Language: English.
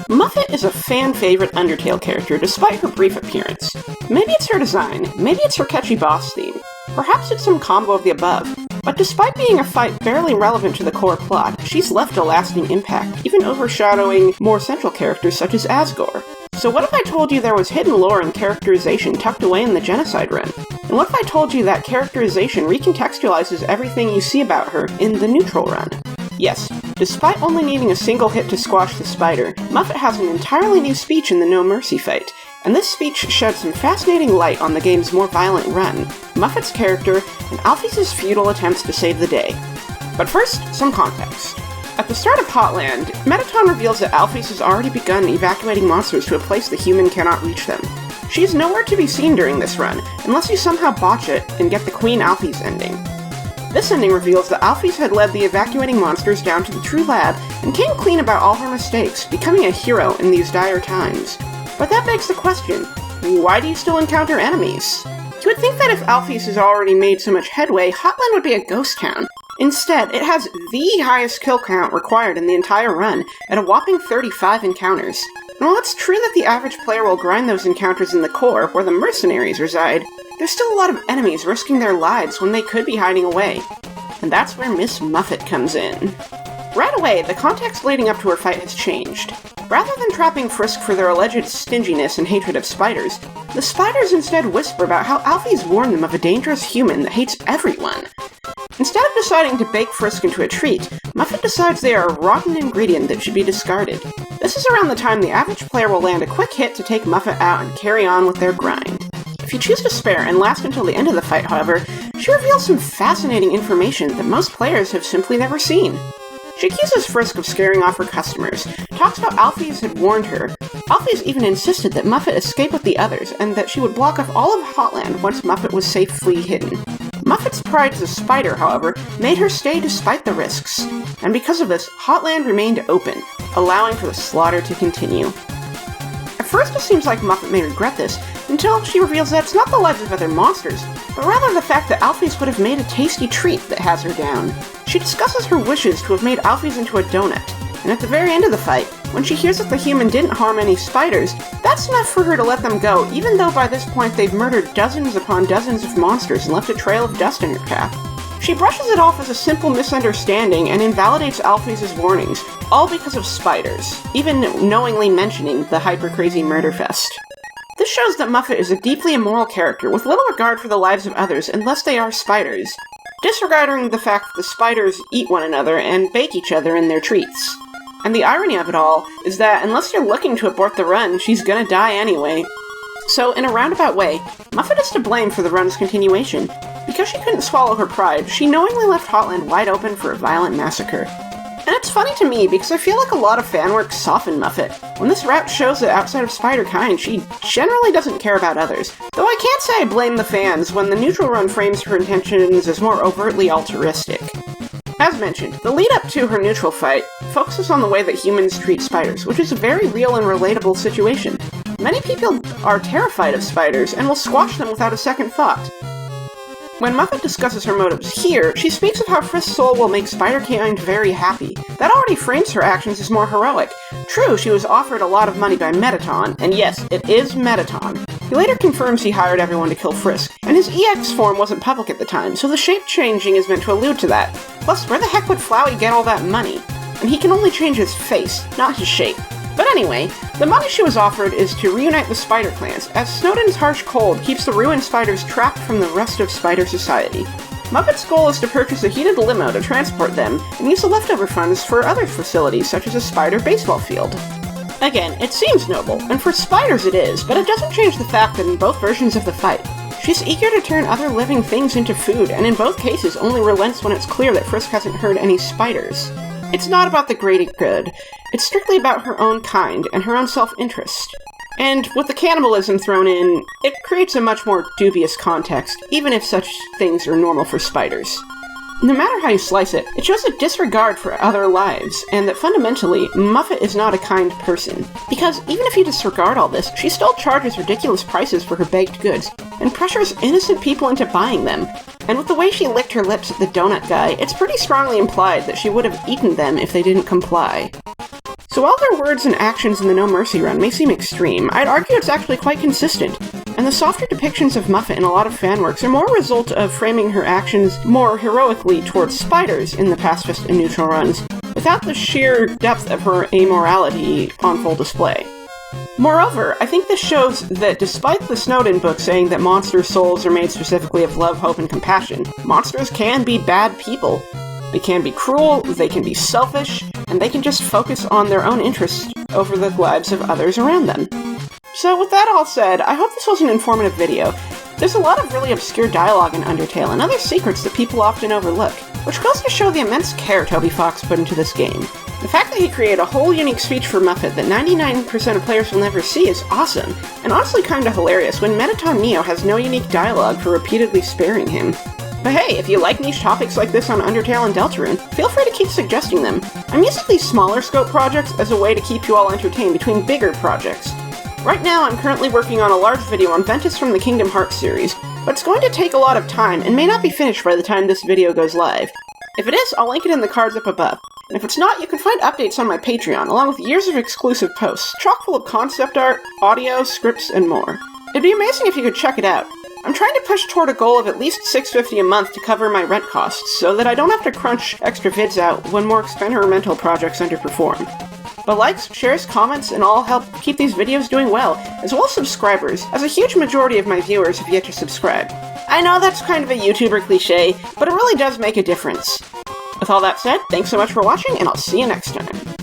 Muffet is a fan-favorite Undertale character despite her brief appearance. Maybe it's her design, maybe it's her catchy boss theme, perhaps it's some combo of the above, but despite being a fight barely relevant to the core plot, she's left a lasting impact, even overshadowing more central characters such as Asgore. So what if I told you there was hidden lore and characterization tucked away in the Genocide run? And what if I told you that characterization recontextualizes everything you see about her in the Neutral run? Yes, despite only needing a single hit to squash the spider, Muffet has an entirely new speech in the No Mercy fight, and this speech sheds some fascinating light on the game's more violent run, Muffet's character, and Alphys' futile attempts to save the day. But first, some context. At the start of Hotland, Metaton reveals that Alphys has already begun evacuating monsters to a place the human cannot reach them. She is nowhere to be seen during this run, unless you somehow botch it and get the Queen Alphys ending. This ending reveals that Alphys had led the evacuating monsters down to the true lab and came clean about all her mistakes, becoming a hero in these dire times. But that begs the question, why do you still encounter enemies? You would think that if Alphys has already made so much headway, Hotland would be a ghost town. Instead, it has the highest kill count required in the entire run, at a whopping 35 encounters. And while it's true that the average player will grind those encounters in the core, where the mercenaries reside, there's still a lot of enemies risking their lives when they could be hiding away. And that's where Miss Muffet comes in. Right away, the context leading up to her fight has changed. Rather than trapping Frisk for their alleged stinginess and hatred of spiders, the spiders instead whisper about how Alphys warned them of a dangerous human that hates everyone. Instead of deciding to bake Frisk into a treat, Muffet decides they are a rotten ingredient that should be discarded. This is around the time the average player will land a quick hit to take Muffet out and carry on with their grind. If you choose to spare and last until the end of the fight, however, she reveals some fascinating information that most players have simply never seen. She accuses Frisk of scaring off her customers, talks about Alphys had warned her. Alphys even insisted that Muffet escape with the others, and that she would block off all of Hotland once Muffet was safely hidden. Muffet's pride as a spider, however, made her stay despite the risks, and because of this, Hotland remained open, allowing for the slaughter to continue. At first it seems like Muffet may regret this, until she reveals that it's not the lives of other monsters, but rather the fact that Alphys would have made a tasty treat that has her down. She discusses her wishes to have made Alphys into a donut, and at the very end of the fight, when she hears that the human didn't harm any spiders, that's enough for her to let them go, even though by this point they've murdered dozens upon dozens of monsters and left a trail of dust in her cap. She brushes it off as a simple misunderstanding and invalidates Alphys' warnings, all because of spiders, even knowingly mentioning the hyper-crazy murder fest. This shows that Muffet is a deeply immoral character with little regard for the lives of others unless they are spiders, disregarding the fact that the spiders eat one another and bake each other in their treats. And the irony of it all is that unless you're looking to abort the run, she's gonna die anyway. So, in a roundabout way, Muffet is to blame for the run's continuation. Because she couldn't swallow her pride, she knowingly left Hotland wide open for a violent massacre. And it's funny to me because I feel like a lot of fanwork soften Muffet. When this route shows that outside of Spider-Kind, she generally doesn't care about others. Though I can't say I blame the fans when the Neutral run frames her intentions as more overtly altruistic. As mentioned, the lead-up to her Neutral fight focuses on the way that humans treat spiders, which is a very real and relatable situation. Many people are terrified of spiders and will squash them without a second thought. When Muffet discusses her motives here, she speaks of how Frisk's soul will make Spider-Kind very happy. That already frames her actions as more heroic. True, she was offered a lot of money by Metaton, and yes, it is Metaton. He later confirms he hired everyone to kill Frisk, and his EX form wasn't public at the time, so the shape changing is meant to allude to that. Plus, where the heck would Flowey get all that money? And he can only change his face, not his shape. But anyway, the money she was offered is to reunite the spider clans, as Snowdin's harsh cold keeps the ruined spiders trapped from the rest of spider society. Muffet's goal is to purchase a heated limo to transport them, and use the leftover funds for other facilities such as a spider baseball field. Again, it seems noble, and for spiders it is, but it doesn't change the fact that in both versions of the fight, she's eager to turn other living things into food, and in both cases only relents when it's clear that Frisk hasn't hurt any spiders. It's not about the greater good, it's strictly about her own kind and her own self-interest. And with the cannibalism thrown in, it creates a much more dubious context, even if such things are normal for spiders. No matter how you slice it, it shows a disregard for other lives, and that fundamentally, Muffet is not a kind person. Because even if you disregard all this, she still charges ridiculous prices for her baked goods, and pressures innocent people into buying them. and with the way she licked her lips at the donut guy, it's pretty strongly implied that she would have eaten them if they didn't comply. So while their words and actions in the No Mercy run may seem extreme, I'd argue it's actually quite consistent, and the softer depictions of Muffet in a lot of fanworks are more a result of framing her actions more heroically towards spiders in the pacifist and neutral runs, without the sheer depth of her amorality on full display. Moreover, I think this shows that despite the Snowden book saying that monsters' souls are made specifically of love, hope, and compassion, monsters can be bad people. They can be cruel, they can be selfish, and they can just focus on their own interests over the lives of others around them. So with that all said, I hope this was an informative video. There's a lot of really obscure dialogue in Undertale and other secrets that people often overlook, which goes to show the immense care Toby Fox put into this game. The fact that he created a whole unique speech for Muffet that 99% of players will never see is awesome, and honestly kinda hilarious when Mettaton Neo has no unique dialogue for repeatedly sparing him. But hey, if you like niche topics like this on Undertale and Deltarune, feel free to keep suggesting them. I'm using these smaller scope projects as a way to keep you all entertained between bigger projects. Right now, I'm currently working on a large video on Ventus from the Kingdom Hearts series, but it's going to take a lot of time and may not be finished by the time this video goes live. If it is, I'll link it in the cards up above. And if it's not, you can find updates on my Patreon, along with years of exclusive posts, chock full of concept art, audio, scripts, and more. It'd be amazing if you could check it out. I'm trying to push toward a goal of at least $6.50 a month to cover my rent costs, so that I don't have to crunch extra vids out when more experimental projects underperform. But likes, shares, comments, and all help keep these videos doing well, as well as subscribers, as a huge majority of my viewers have yet to subscribe. I know that's kind of a YouTuber cliche, but it really does make a difference. With all that said, thanks so much for watching, and I'll see you next time.